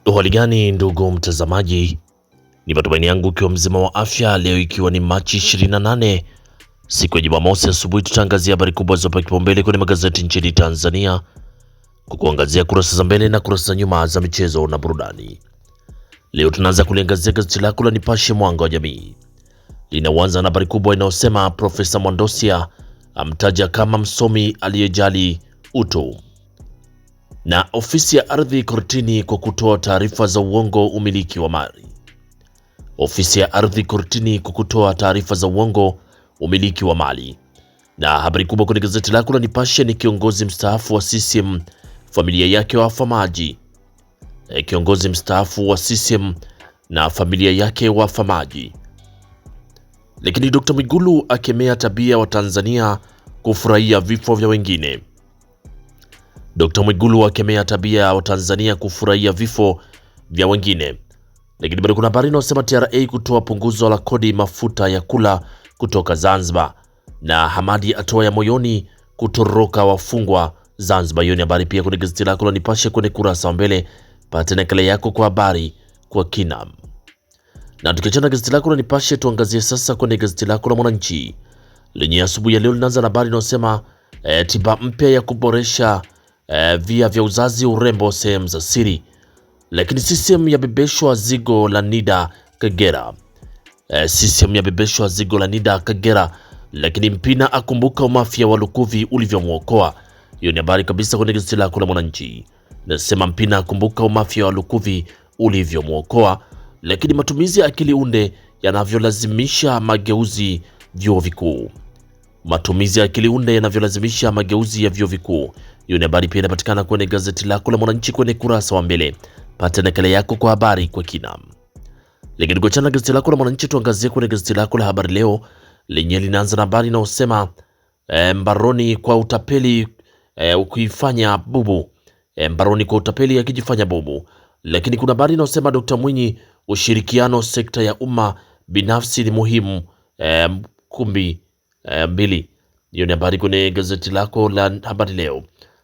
Hali gani ndugu mtazamaji, ni matumaini yangu ukiwa mzima wa afya. Leo ikiwa ni Machi 28 siku ya Jumamosi asubuhi, tutaangazia habari kubwa zopa kipaumbele kwenye magazeti nchini Tanzania, kwa kuangazia kurasa za mbele na kurasa za nyuma za michezo na burudani. Leo tunaanza kuliangazia gazeti lako la Nipashe Mwanga wa Jamii. Linaanza na habari kubwa inayosema Profesa Mwandosia amtaja kama msomi aliyejali utu, na ofisi ya ardhi kortini kwa kutoa taarifa za uongo umiliki wa mali. Ofisi ya ardhi kortini kwa kutoa taarifa za uongo umiliki wa mali. Na habari kubwa kwenye gazeti lako la Nipashe ni kiongozi mstaafu wa CCM familia yake wafa maji. Kiongozi mstaafu wa CCM na familia yake wafa maji. Lakini Dr. Mwigulu akemea tabia wa Tanzania kufurahia vifo vya wengine. Dr. Mwigulu akemea tabia wa Tanzania kufurahia vifo vya wengine. Lakini bado kuna habari inayosema TRA kutoa punguzo la kodi mafuta ya kula kutoka Zanzibar, na Hamadi atoa ya moyoni kutoroka wafungwa Zanzibar. Hiyo ni habari pia kwenye gazeti lako la Nipashe kwenye kurasa wa mbele. Pata nakala yako kwa habari kwa kina. Na tukiachana gazeti lako la Nipashe, tuangazie sasa kwenye gazeti lako la Mwananchi lenye asubuhi ya leo linaanza na habari inayosema tiba mpya ya kuboresha via vya uzazi urembo sehemu za siri. Lakini CCM yabebeshwa zigo la NIDA Kagera. CCM yabebeshwa zigo la NIDA Kagera. Lakini Mpina akumbuka umafia wa Lukuvi ulivyomwokoa. Hiyo ni habari kabisa kwenye gazeti lako la Mwananchi. Nasema Mpina akumbuka umafia wa Lukuvi ulivyomwokoa. Lakini matumizi ya akili unde yanavyolazimisha mageuzi vyuo vikuu. Matumizi ya akili unde yanavyolazimisha mageuzi ya vyuo vikuu. Hiyo ni habari pia inapatikana kwenye gazeti lako la Mwananchi kwenye kurasa wa mbele. Pata nakala yako kwa habari kwa kina. Lakini kuachana gazeti lako la Mwananchi, tuangazie kwenye gazeti lako la Habari Leo lenye linaanza na habari inayosema mbaroni kwa utapeli ukifanya bubu. Mbaroni kwa utapeli akijifanya bubu. Lakini kuna habari inayosema Dr. Mwinyi, ushirikiano sekta ya umma binafsi ni muhimu kumbi mbili. Hiyo ni habari kwenye gazeti lako la Habari Leo.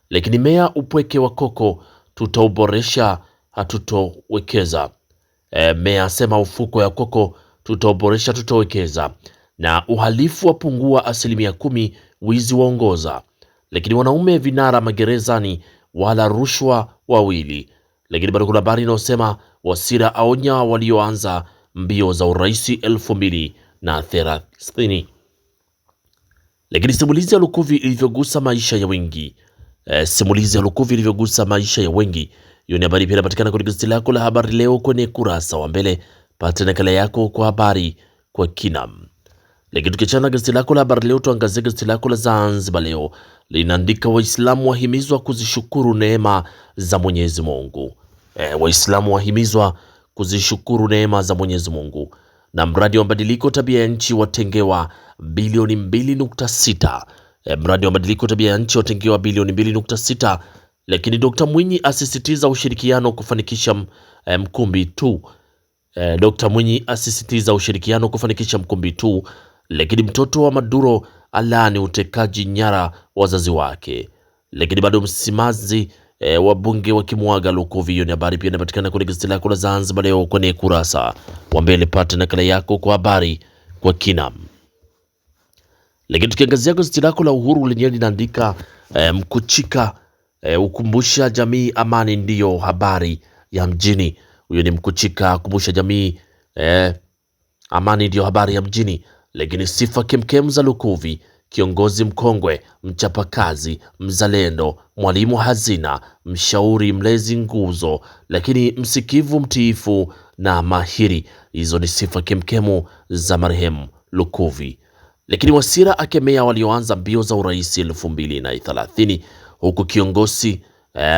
Lakini meya upweke wa koko tutauboresha hatutowekeza. Meya asema ufuko ya koko tutauboresha tutowekeza. Na uhalifu wapungua 10%, wizi waongoza. Lakini wanaume vinara magerezani wala rushwa wawili. Lakini bado kuna habari inayosema Wasira aonya walioanza mbio za uraisi 2030. Lakini simulizi ya Lukuvi ilivyogusa maisha ya wengi. Simulizi ya Lukuvi ilivyogusa maisha ya wengi. Hiyo ni habari pia inapatikana kwenye gazeti lako la Habari Leo kwenye kurasa wa mbele. Pata nakala yako kwa habari kwa kina. Lakini tukiachana gazeti lako la Habari Leo, tuangazie gazeti lako la Zanzibar Leo linaandika Waislamu wahimizwa kuzishukuru neema za Mwenyezi Mungu. Waislamu wahimizwa kuzishukuru neema za Mwenyezi Mungu. Na mradi wa mabadiliko tabia ya nchi watengewa bilioni 2.6. Mradi wa mabadiliko tabia ya nchi watengewa bilioni 2.6. Lakini Dr. Mwinyi asisitiza ushirikiano kufanikisha mkumbi tu. Dr. Mwinyi asisitiza ushirikiano kufanikisha mkumbi tu. Lakini mtoto wa Maduro alani utekaji nyara wazazi wake. Lakini bado msimazi wabunge wakimwaga Lukuvi. Hiyo ni habari pia inapatikana kwenye gazeti lako la Zanzibar Leo kwenye kurasa wa mbele. Pata nakala yako kwa habari kwa kina. Lakini tukiangazia gazeti lako la Uhuru lenyewe linaandika Mkuchika ukumbusha jamii amani ndiyo habari ya mjini. Huyo ni Mkuchika kumbusha jamii amani ndiyo habari ya mjini. Lakini sifa kemkem za Lukuvi, kiongozi mkongwe, mchapakazi, mzalendo, mwalimu hazina, mshauri, mlezi, nguzo, lakini msikivu, mtiifu na mahiri. Hizo ni sifa kemkemu za marehemu Lukuvi. Lakini Wasira akemea walioanza mbio za urais 2030, huku kiongozi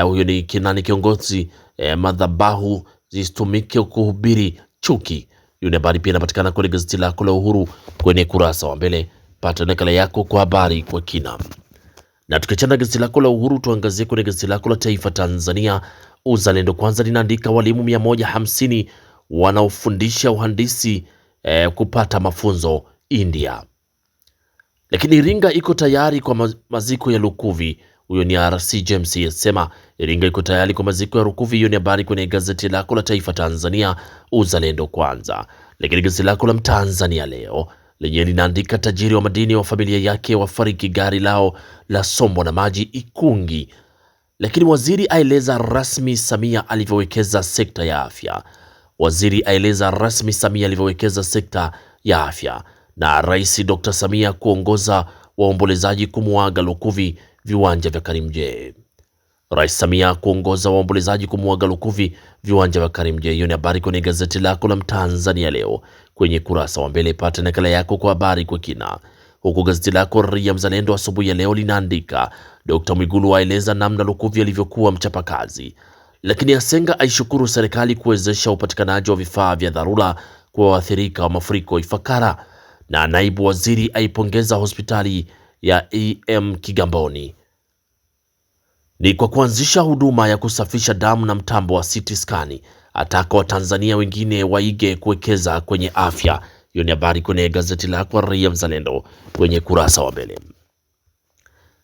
huyo ni kinani kiongozi madhabahu zisitumike kuhubiri chuki. Hiyo ni habari pia inapatikana kwenye gazeti lako la Uhuru kwenye kurasa wa mbele. Pata nakala yako kwa habari kwa kina. Na tukiachana gazeti lako la Uhuru, tuangazie kwenye gazeti lako la Taifa Tanzania. Uzalendo Kwanza linaandika walimu 150 wanaofundisha uhandisi kupata mafunzo India. Lakini Iringa iko tayari kwa maziko ya Lukuvi, Huyo ni RC James yasema Iringa iko tayari kwa maziko ya Lukuvi. Hiyo ni habari kwenye gazeti lako la Taifa Tanzania, Uzalendo Kwanza. Lakini gazeti lako la Mtanzania leo lenye linaandika tajiri wa madini wa familia yake wafariki, gari lao la sombwa na maji Ikungi. Lakini waziri aeleza rasmi Samia alivyowekeza sekta ya afya. Waziri aeleza rasmi Samia alivyowekeza sekta ya afya. Na Rais Dr. Samia kuongoza waombolezaji kumuaga Lukuvi viwanja vya Karimjee. Rais Samia kuongoza waombolezaji kumuaga Lukuvi viwanja vya Karimjee. Hiyo ni habari kwenye gazeti lako la Mtanzania leo kwenye kurasa wa mbele. Pata nakala yako kwa habari kwa kina. Huku gazeti lako Raia Mzalendo asubuhi ya leo linaandika Dr. Mwigulu aeleza namna Lukuvi alivyokuwa mchapakazi. Lakini Asenga aishukuru serikali kuwezesha upatikanaji wa vifaa vya dharura kwa waathirika wa mafuriko Ifakara. Na naibu waziri aipongeza hospitali ya EM Kigamboni ni kwa kuanzisha huduma ya kusafisha damu na mtambo wa CT scan. Ataka Watanzania wengine waige kuwekeza kwenye afya. Hiyo ni habari kwenye gazeti lako Raia Mzalendo kwenye kurasa wa mbele.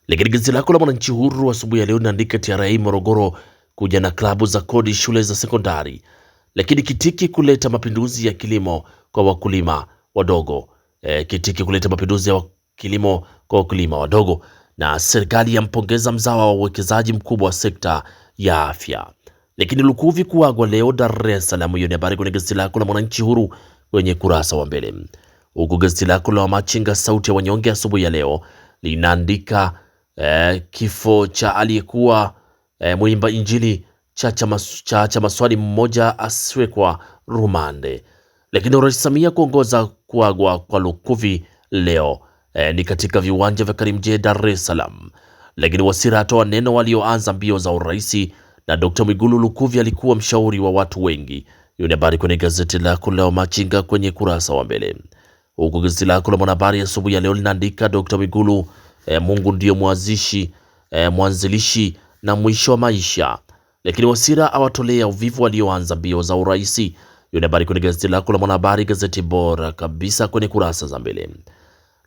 Lakini gazeti lako la Mwananchi Huru asubuhi ya leo linaandika TRA Morogoro kuja na klabu za kodi shule za sekondari. Lakini Kitiki kuleta mapinduzi ya kilimo kwa wakulima wadogo. Kitiki kuleta mapinduzi ya kilimo kwa wakulima wadogo. Na serikali yampongeza mzawa wa uwekezaji mkubwa wa sekta ya afya. Lakini Lukuvi kuagwa leo Dar es Salaam. Hiyo ni habari kwenye gazeti lako la Mwananchi Huru kwenye kurasa wa mbele. Huku gazeti lako la Machinga sauti ya wanyonge asubuhi ya leo linaandika kifo cha aliyekuwa mwimba injili cha maswali mmoja aswekwa rumande. Lakini Rais Samia kuongoza kuagwa kwa Lukuvi leo ni katika viwanja vya Karimjee Dar es Salaam. Lakini Wasira atoa neno walioanza mbio za uraisi. Na Dr. Mwigulu Lukuvi alikuwa mshauri wa watu wengi. Hiyo ni habari kwenye gazeti lako la Machinga kwenye kurasa wa mbele. Huku gazeti lako la Mwanahabari asubuhi ya leo linaandika Dr. Mwigulu Mungu ndio mwanzilishi na mwisho wa maisha. Lakini Wasira awatolea uvivu walioanza mbio za uraisi. Hiyo ni habari kwenye gazeti lako la Mwanahabari, gazeti bora kabisa kwenye kurasa za mbele.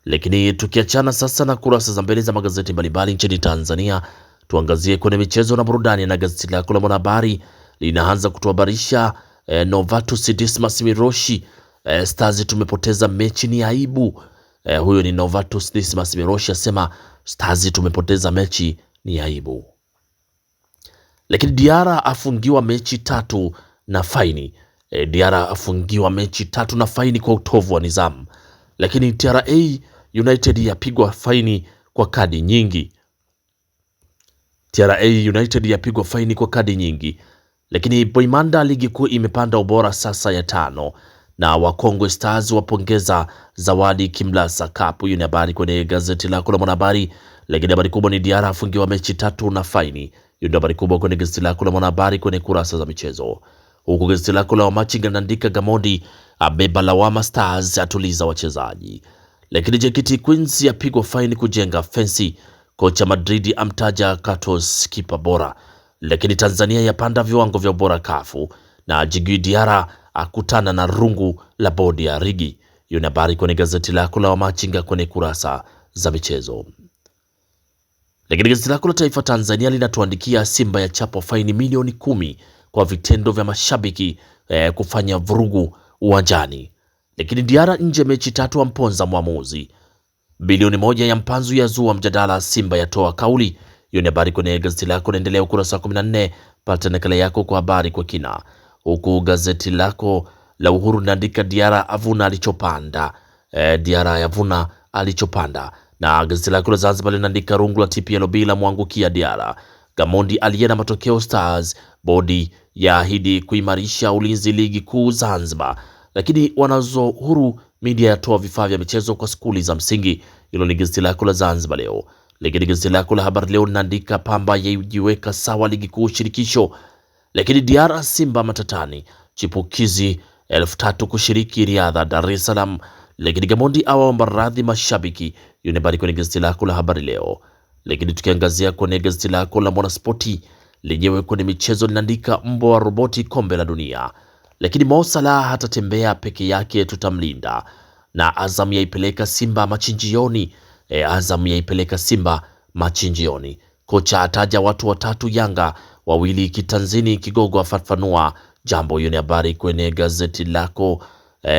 Lakini tukiachana sasa na kurasa za mbele za magazeti mbalimbali nchini Tanzania, tuangazie kwenye michezo na burudani. Na gazeti lako la Mwanahabari linaanza kutuhabarisha Novatus Dismas Miroshi, Stars tumepoteza mechi ni aibu. Huyo ni Novatus Dismas Miroshi asema Stars tumepoteza mechi ni aibu. Lakini Diara afungiwa mechi 3 na faini. Diara afungiwa mechi 3 na faini kwa utovu wa nidhamu. Lakini TRA United yapigwa faini kwa kadi nyingi. TRA United yapigwa faini kwa kadi nyingi. Lakini Boimanda ligi kuu imepanda ubora sasa ya 5. Na Wakongwe Stars wapongeza zawadi Kimlasa Cup. Hiyo ni habari kwenye gazeti lako la Mwanahabari. Lakini habari kubwa ni Diara afungiwa mechi 3 na faini. Hiyo ndio habari kubwa kwenye gazeti lako la Mwanahabari kwenye kurasa za michezo. Huku gazeti lako la Wamachinga linaandika Gamondi abeba lawama Stars atuliza wachezaji. Lakini JKT Queens yapigwa faini kujenga fensi. Kocha Madrid amtaja Katos kipa bora. Lakini Tanzania yapanda viwango vya ubora kafu. Na Djigui Diarra akutana na rungu la bodi ya ligi. Hiyo ni habari kwenye gazeti lako la Wamachinga kwenye kurasa za michezo. Lakini gazeti lako la Taifa Tanzania linatuandikia Simba ya chapo faini milioni 10 kwa vitendo vya mashabiki kufanya vurugu uwanjani. Lakini Diarra nje mechi 3 amponza mwamuzi. Bilioni 1 ya mpanzu ya zua mjadala, Simba yatoa kauli. Hiyo ni habari kwenye gazeti lako, naendelea ukurasa wa 14. Pata nakala yako kwa habari kwa kina. Huku gazeti lako la Uhuru linaandika Diarra avuna alichopanda. Diarra yavuna alichopanda. Na gazeti lako la Zanzibar linaandika rungu la TPLB la mwangukia Diarra. Gamondi aliena matokeo Stars. Bodi ya ahidi kuimarisha ulinzi ligi kuu Zanzibar. Lakini Wanazo Huru Media yatoa vifaa vya michezo kwa skuli za msingi. Hilo ni gazeti lako la Zanzibar Leo. Lakini gazeti lako la Habari Leo linaandika Pamba yajiweka sawa ligi kuu shirikisho. Lakini Diarra Simba matatani. Chipukizi 3000 kushiriki riadha Dar es Salaam. Lakini Gamondi awaomba radhi mashabiki. Hiyo ni habari kwenye gazeti lako la Habari Leo. Lakini tukiangazia kwenye gazeti lako la Mwanaspoti lenyewe kwenye michezo linaandika mbwa wa roboti kombe la dunia. Lakini Mo Salah hatatembea peke yake, tutamlinda. Na Azam yaipeleka Simba machinjioni. Azam yaipeleka Simba machinjioni. Kocha ataja watu watatu Yanga, wawili kitanzini, Kigogo afafanua jambo. Hiyo ni habari kwenye gazeti lako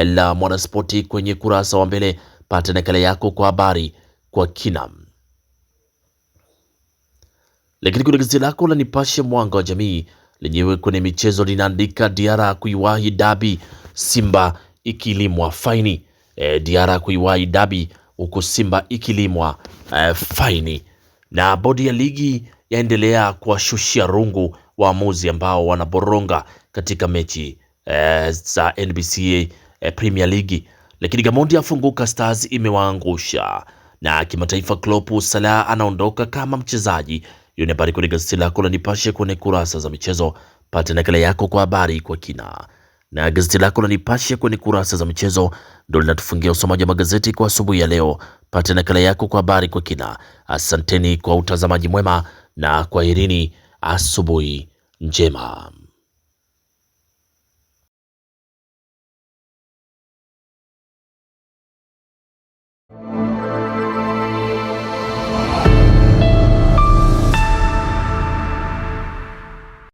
la Mwanaspoti kwenye kurasa wa mbele. Pata nakala yako kwa habari kwa kina. Lakini kwenye gazeti lako la Nipashe Mwanga wa Jamii lenyewe kwenye michezo linaandika Diara kuiwahi dabi, Simba ikilimwa faini. Diara kuiwahi dabi huku Simba ikilimwa faini. Na bodi ya ligi yaendelea kuwashushia rungu waamuzi ambao wanaboronga katika mechi za NBC Premier League. Lakini Gamondi afunguka, Stars imewaangusha. Na kimataifa, Klopp Salah anaondoka kama mchezaji. Hiyo ni habari kwenye gazeti lako la Nipashe kwenye kurasa za michezo. Pata nakala yako kwa habari kwa kina. Na gazeti lako la Nipashe kwenye kurasa za michezo ndio linatufungia usomaji wa magazeti kwa asubuhi ya leo. Pata nakala yako kwa habari kwa kina. Asanteni kwa utazamaji mwema na kwaherini, asubuhi njema.